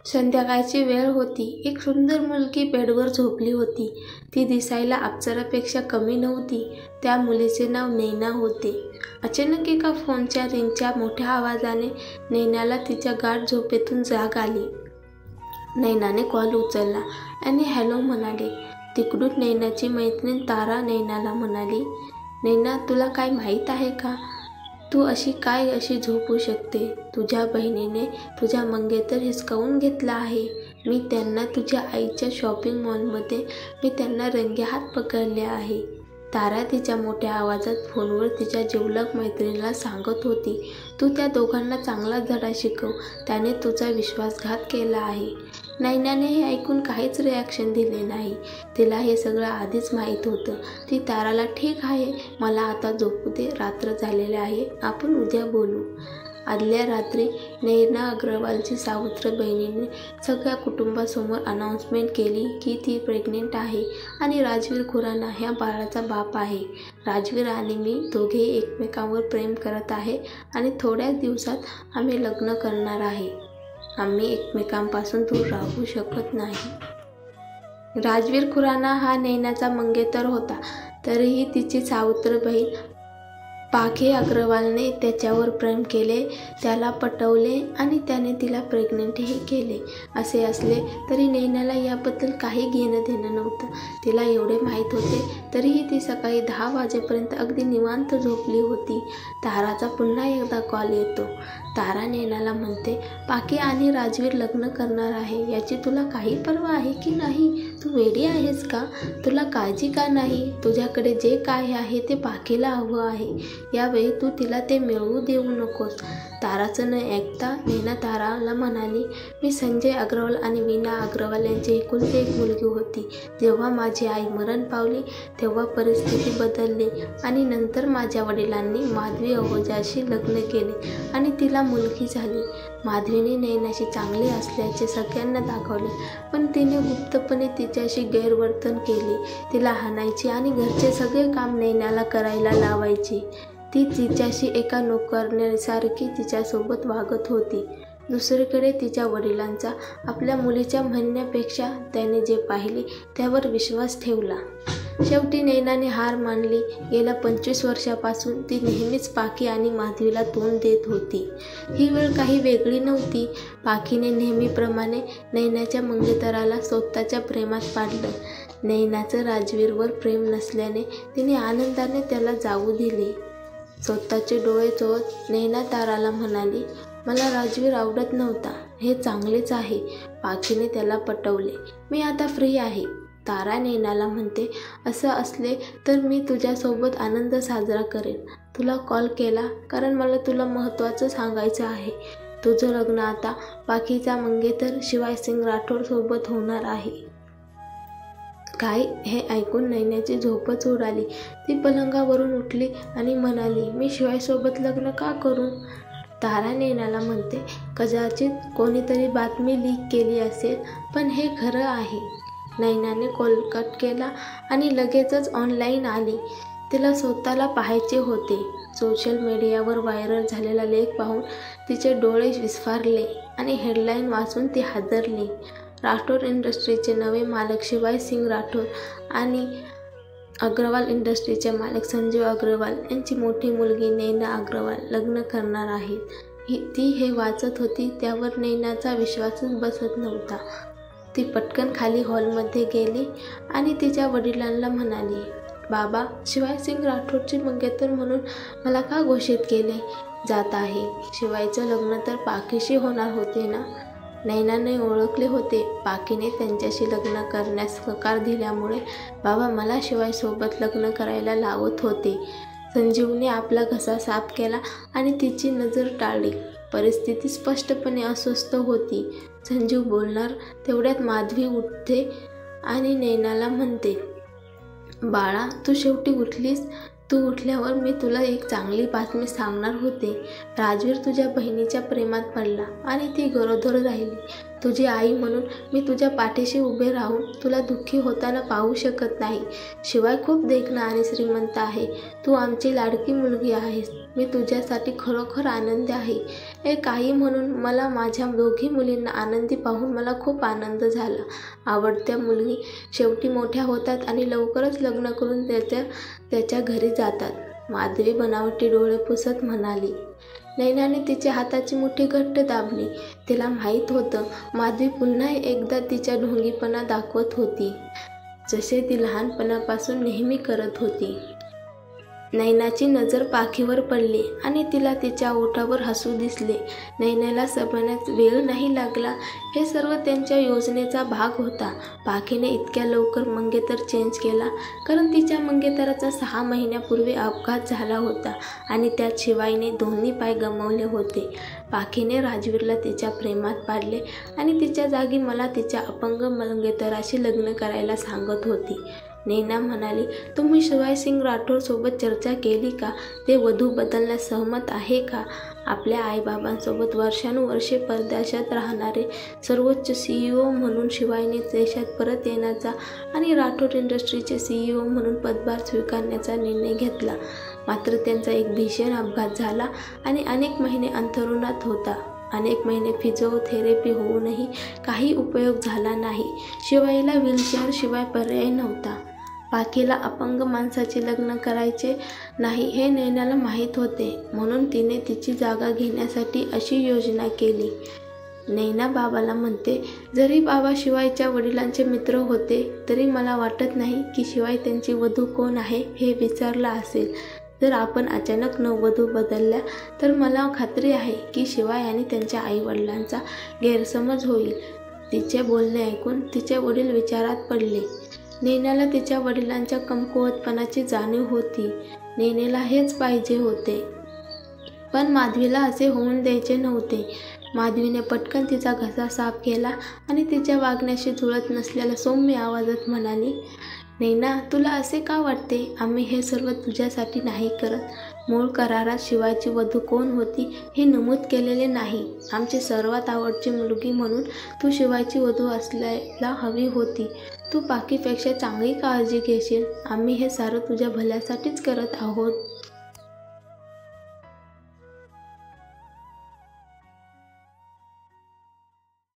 संध्याकाळची वेळ होती. एक सुंदर मुलगी बेडवर झोपली होती. ती दिसायला अप्सरापेक्षा कमी नव्हती. त्या मुलीचे नाव नैना होते. अचानक एका फोनच्या रिंगच्या मोठ्या आवाजाने नैनाला तिच्या गाढ झोपेतून जाग आली. नैनाने कॉल उचलला आणि हॅलो म्हणाले. तिकडून नैनाची मैत्रीण तारा नैनाला म्हणाली, नैना, तुला काय माहीत आहे का? तू अशी झोपू शकते? तुझ्या बहिणीने तुझा मंगेतर हिसकावून घेतला आहे. मी त्यांना तुझ्या आईच्या शॉपिंग मॉलमध्ये रंगेहात पकडले आहे. तारा तिच्या मोठ्या आवाजात फोनवर तिच्या जिवलग मैत्रिणीला सांगत होती. तू त्या दोघांना चांगला धडा शिकव. त्याने तुझा विश्वासघात केला आहे. नैनाने हे ऐकून काहीच रिॲक्शन दिले नाही. तिला हे सगळं आधीच माहीत होतं. ती ताराला, ठीक आहे, मला आता झोपू दे, रात्र झालेले आहे, आपण उद्या बोलू. आदल्या रात्री नैना अग्रवालची सावत्र बहिणीने सगळ्या कुटुंबासमोर अनाउन्समेंट केली की ती प्रेग्नेंट आहे आणि राजवीर खुराना ह्या बाळाचा बाप आहे. राजवीर आणि मी दोघेही एकमेकांवर प्रेम करत आहे आणि थोड्याच दिवसात आम्ही लग्न करणार आहे. आम्ही एकमेकांपासून दूर राहू शकत नाही. राजवीर खुराना हा नैनाचा मंगेतर होता. तरीही तिची सावत्र बहीण पाखे अग्रवालने त्याच्यावर प्रेम केले, त्याला पटवले आणि त्याने तिला प्रेग्नंटही केले. असे असले तरी नैनाला याबद्दल काही घेणं देणं नव्हतं. तिला एवढे माहीत होते तरीही ती सकाळी 10 वाजेपर्यंत अगदी निवांत झोपली होती. ताराचा पुन्हा एकदा कॉल येतो. तारा नैनाला म्हणते, पाखे आणि राजवीर लग्न करणार आहे याची तुला काही पर्वा आहे की नाही? तू वेडी आहेस का? तुला काळजी का नाही? तुझ्याकडे जे काय आहे ते पाखेला हवं आहे. यावेळी तू तिला ते मिळवू देऊ नकोस. ताराचं न ऐकता नैना ताराला म्हणाली, मी संजय अग्रवाल आणि वीणा अग्रवाल यांची एकुलती एक मुलगी होती. जेव्हा माझी आई मरण पावली तेव्हा परिस्थिती बदलली आणि नंतर माझ्या वडिलांनी माधवी अहोजाशी लग्न केले आणि तिला मुलगी झाली. माधवीने नैनाशी चांगली असल्याचे सगळ्यांना दाखवले, पण तिने गुप्तपणे तिच्याशी गैरवर्तन केले. तिला हाणायची आणि घरचे सगळे काम नैनाला करायला लावायची. ती तिच्याशी एका नोकरण्यासारखी तिच्यासोबत वागत होती. दुसरीकडे तिच्या वडिलांचा आपल्या मुलीच्या म्हणण्यापेक्षा त्याने जे पाहिले त्यावर विश्वास ठेवला. शेवटी नैनाने हार मानली. गेल्या 25 वर्षापासून ती नेहमीच पाखी आणि माधवीला तोंड देत होती. ही वेळ काही वेगळी नव्हती. पाखीने नेहमीप्रमाणे नैनाच्या मंगेतराला स्वतःच्या प्रेमात पाडलं. नैनाचं राजवीरवर प्रेम नसल्याने तिने आनंदाने त्याला जाऊ दिले. स्वतःचे डोळे चोळत नैना ताराला म्हणाली, मला राजवीर आवडत नव्हता, हे चांगलेच आहे. पाखीने त्याला पटवले. मी आता फ्री आहे. तारा नैनाला म्हणते, असं असले तर मी तुझ्यासोबत आनंद साजरा करेन. तुला कॉल केला कारण मला तुला महत्त्वाचं सांगायचं आहे. तुझं लग्न आता पाखीचा मंगेतर शिवायसिंग राठोड सोबत होणार आहे. काय? हे ऐकून नैनाची झोपच उडाली. ती पलंगावरून उठली आणि म्हणाली, मी शिवायसोबत लग्न का करू? तारा नैनाला म्हणते, कदाचित कोणीतरी बातमी लीक केली असेल, पण हे खरं आहे. नैनाने कॉल कट केला आणि लगेचच ऑनलाईन आली. तिला स्वतःला पाहायचे होते. सोशल मीडियावर व्हायरल झालेला लेख पाहून तिचे डोळे विस्फारले आणि हेडलाईन वाचून ती हादरली. राठोड इंडस्ट्रीचे नवे मालक शिवायसिंग राठोड आणि अग्रवाल इंडस्ट्रीचे मालक संजय अग्रवाल यांची मोठी मुलगी नैना अग्रवाल लग्न करणार आहेत. ती हे वाचत होती त्यावर नैनाचा विश्वासच बसत नव्हता. ती पटकन खाली हॉलमध्ये गेली आणि तिच्या वडिलांना म्हणाली, बाबा, शिवायसिंग राठोडचे मंगेतर म्हणून मला का घोषित केले जात आहे? शिवायचं लग्न तर पाखीशी होणार होते ना? नैनाने ओळखले होते. पाखीने त्यांच्याशी लग्न करण्यास होकार दिल्यामुळे बाबा मला शिवायसोबत लग्न करायला लावत होते. संजीवने आपला घसा साफ केला आणि तिची नजर टाळली. परिस्थिती स्पष्टपणे अस्वस्थ होती. संजीव बोलणार तेवढ्यात माधवी उठते आणि नैनाला म्हणते, बाळा, तू शेवटी उठलीस. तू उठल्यावर मी तुला एक चांगली बातमी सांगणार होते. राजवीर तुझ्या बहिणीच्या प्रेमात पडला आणि ती गरोदर राहिली. तुझी आई म्हणून मी तुझ्या पाठीशी उभे राहून तुला दुःखी होताना पाहू शकत नाही. शिवाय खूप देखणं आणि श्रीमंत आहे. तू आमची लाडकी मुलगी आहेस. मी तुझ्यासाठी खरोखर आनंदी आहे. एक आई म्हणून मला माझ्या दोघी मुलींना आनंदी पाहून मला खूप आनंद झाला. आवडत्या मुलगी शेवटी मोठ्या होतात आणि लवकरच लग्न करून त्याच्या घरी जातात. माधवी बनावटी डोळे पुसत म्हणाली. नैनाने तिच्या हाताची मुठी घट्ट दाबली. तिला माहीत होतं माधवी पुन्हा एकदा तिच्या ढोंगीपणा दाखवत होती, जसे ती लहानपणापासून नेहमी करत होती. नैनाची नजर पाखीवर पडली आणि तिला तिच्या ओठावर हसू दिसले. नैनाला समजण्यास वेळ नाही लागला. हे सर्व त्यांच्या योजनेचा भाग होता. पाखीने इतक्या लवकर मंगेतर चेंज केला कारण तिच्या मंगेतराचा 6 महिन्यापूर्वी अपघात झाला होता आणि त्यात शिवाईने दोन्ही पाय गमावले होते. पाखीने राजवीरला तिच्या प्रेमात पाडले आणि तिच्या जागी मला तिच्या अपंग मंगेतराशी लग्न करायला सांगत होती. नैना म्हणाली, तुम्ही शिवायसिंग राठोड सोबत चर्चा केली का? ते वधू बदलण्यास सहमत आहे का? आपल्या आईबाबांसोबत वर्षानुवर्षे परदेशात राहणारे सर्वोच्च CEO म्हणून शिवायने देशात परत येण्याचा आणि राठोड इंडस्ट्रीचे CEO म्हणून पदभार स्वीकारण्याचा निर्णय घेतला. मात्र त्यांचा एक भीषण अपघात झाला आणि अनेक महिने अंथरुणात होता. अनेक महिने फिजिओथेरपी होऊनही काही उपयोग झाला नाही. शिवाईला व्हीलचेअर शिवाय पर्याय नव्हता. पाखीला अपंग माणसाचे लग्न करायचे नाही हे नैनाला माहीत होते, म्हणून तिने तिची जागा घेण्यासाठी अशी योजना केली. नैना बाबाला म्हणते, जरी बाबा शिवायच्या वडिलांचे मित्र होते तरी मला वाटत नाही की शिवाय त्यांची वधू कोण आहे हे विचारला असेल. जर आपण अचानक नववधू बदलल्या तर मला खात्री आहे की शिवाय आणि त्यांच्या आईवडिलांचा गैरसमज होईल. तिचे बोलणे ऐकून तिचे वडील विचारात पडले. नैनाला तिच्या वडिलांच्या कमकुवतपणाची जाणीव होती. नैनेला हेच पाहिजे होते, पण माधवीला असे होऊन द्यायचे नव्हते. माधवीने पटकन तिचा घसा साफ केला आणि तिच्या वागण्याशी जुळत नसलेल्या सौम्य आवाजात म्हणाली, नैना, तुला असे का वाटते? आम्ही हे सर्व तुझ्यासाठी नाही करत. मूळ करारात शिवायची वधू कोण होती हे नमूद केलेले नाही. आमची सर्वात आवडची मुलगी म्हणून तू शिवायची वधू असायला हवी होती. तू पाखीपेक्षा चांगली काळजी घेशील. आम्ही हे सारं तुझ्या भल्यासाठीच करत आहोत.